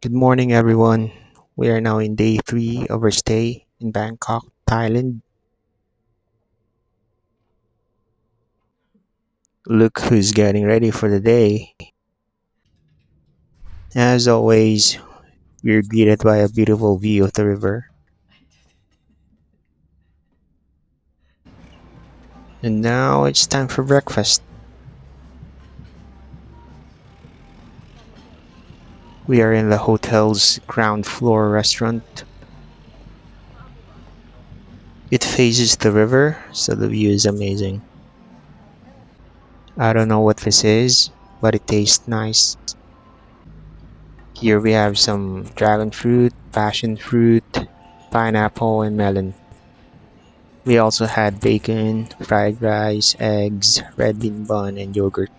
Good morning, everyone. We are now in day three of our stay in Bangkok, Thailand. Look who's getting ready for the day. As always, we're greeted by a beautiful view of the river. And now it's time for breakfast. We are in the hotel's ground floor restaurant. It faces the river, so the view is amazing. I don't know what this is, but it tastes nice. Here we have some dragon fruit, passion fruit, pineapple, and melon. We also had bacon, fried rice, eggs, red bean bun, and yogurt.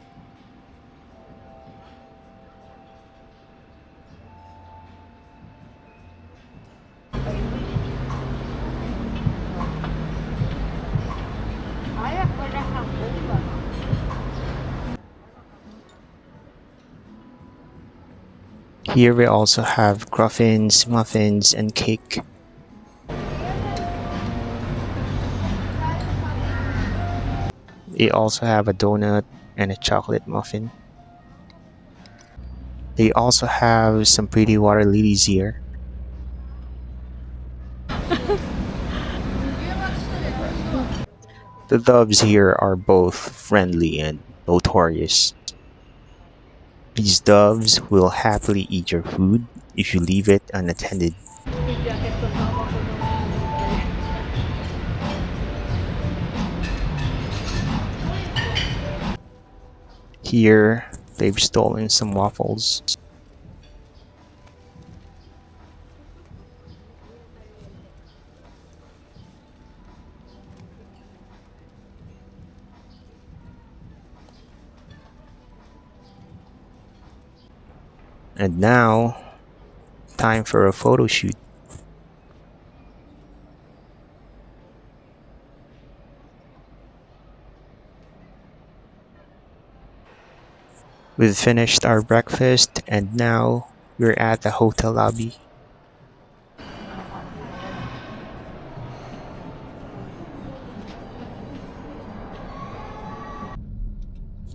Here we also have cruffins, muffins, and cake. They also have a donut and a chocolate muffin. They also have some pretty water lilies here. The doves here are both friendly and notorious. These doves will happily eat your food if you leave it unattended. Here, they've stolen some waffles. And now, time for a photo shoot. We've finished our breakfast and now we're at the hotel lobby.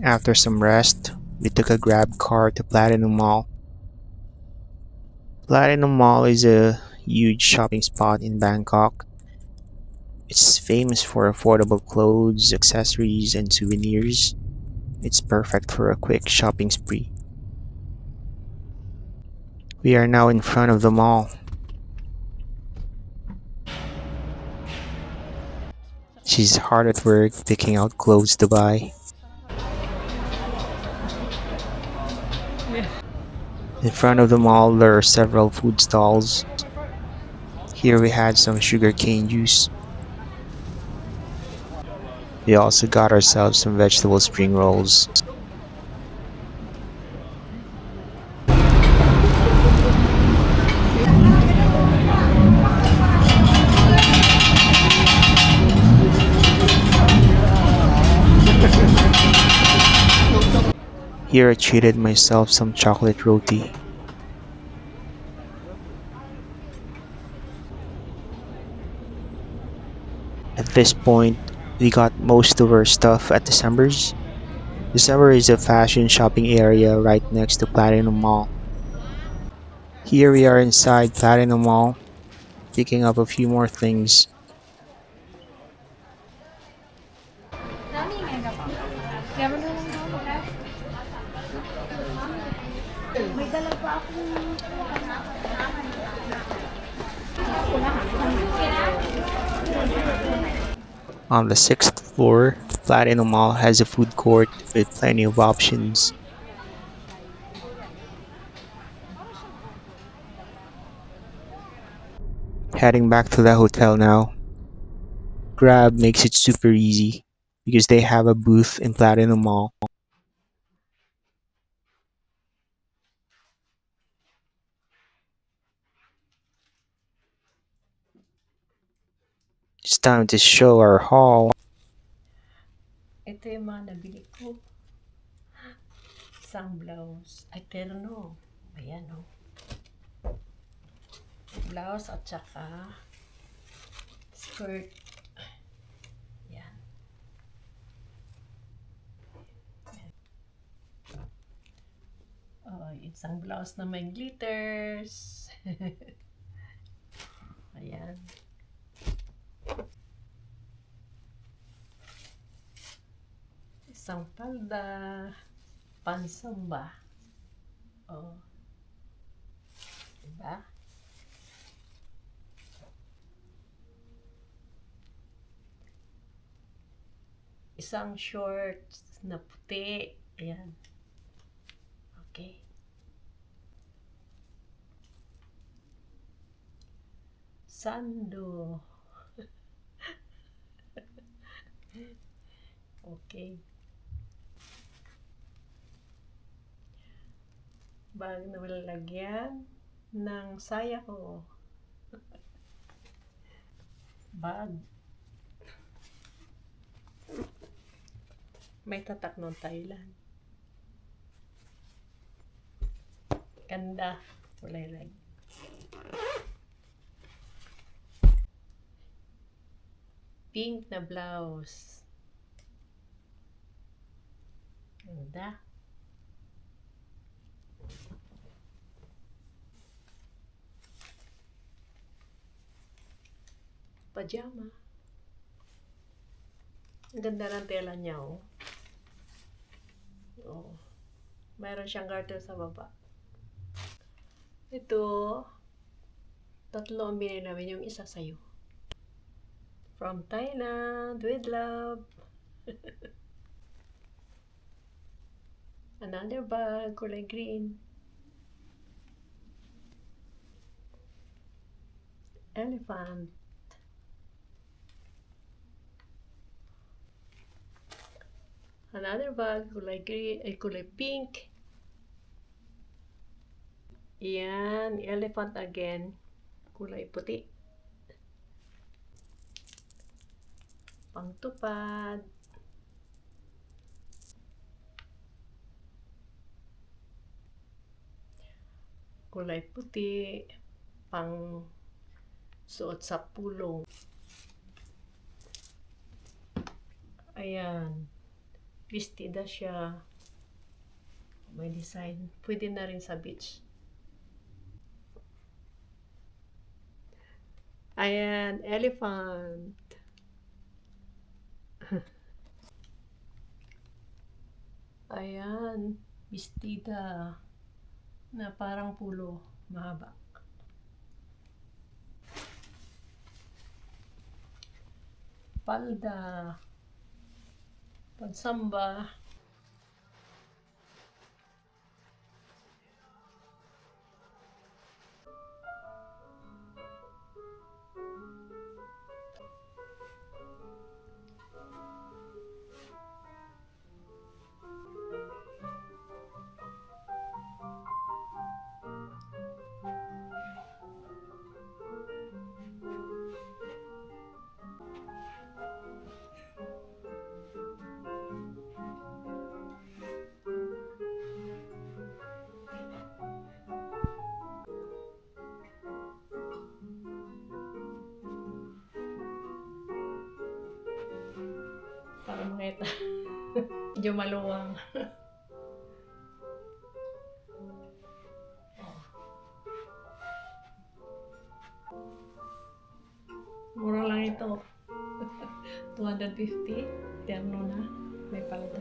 After some rest, we took a grab car to Platinum Mall. Platinum Mall is a huge shopping spot in Bangkok. It's famous for affordable clothes, accessories, and souvenirs. It's perfect for a quick shopping spree. We are now in front of the mall. She's hard at work picking out clothes to buy. In front of the mall, there are several food stalls. Here we had some sugarcane juice. We also got ourselves some vegetable spring rolls. Here I treated myself some chocolate roti. At this point, we got most of our stuff at December's. December is a fashion shopping area right next to Platinum Mall. Here we are inside Platinum Mall, picking up a few more things. On the sixth floor, Platinum Mall has a food court with plenty of options. Heading back to the hotel now. Grab makes it super easy because they have a booth in Platinum Mall. It's time to show our haul. Ito yung mga nabili ko. Isang blouse. Ay, terno. Ayan, oh. blouse at saka skirt. Yan. Oh, isang blouse na may glitters. Ayan. Isang palda, pansamba. Oh. Diba? Isang shorts na puti. Ayan. Okay. Sando. Okay. Bag na malalagyan ng saya ko. Bag. May tatak ng Thailand. Ganda. Kulay red. Pink na blouse. Ganda. Pajama. Ang ganda ng tela niya, oh. Oh. Mayroon siyang garter sa baba. Ito, tatlo ang binili namin, yung isa sa'yo. From Thailand, with love. Another bag, kulay green. Elephant. Another bag, kulay green, kulay pink. Yan, elephant again. Kulay puti. Pangtupad. Kulay puti. Pang suot sa pulong. Ayan. Vestida siya. May design. Pwede na rin sa beach. Ayan. Elephant. Ayan. Vestida. Na parang pulo. Mahaba. Palda. Pansamba. Para makita. Medyo maluwang. Mura lang ito. 250. Terno na. May palda.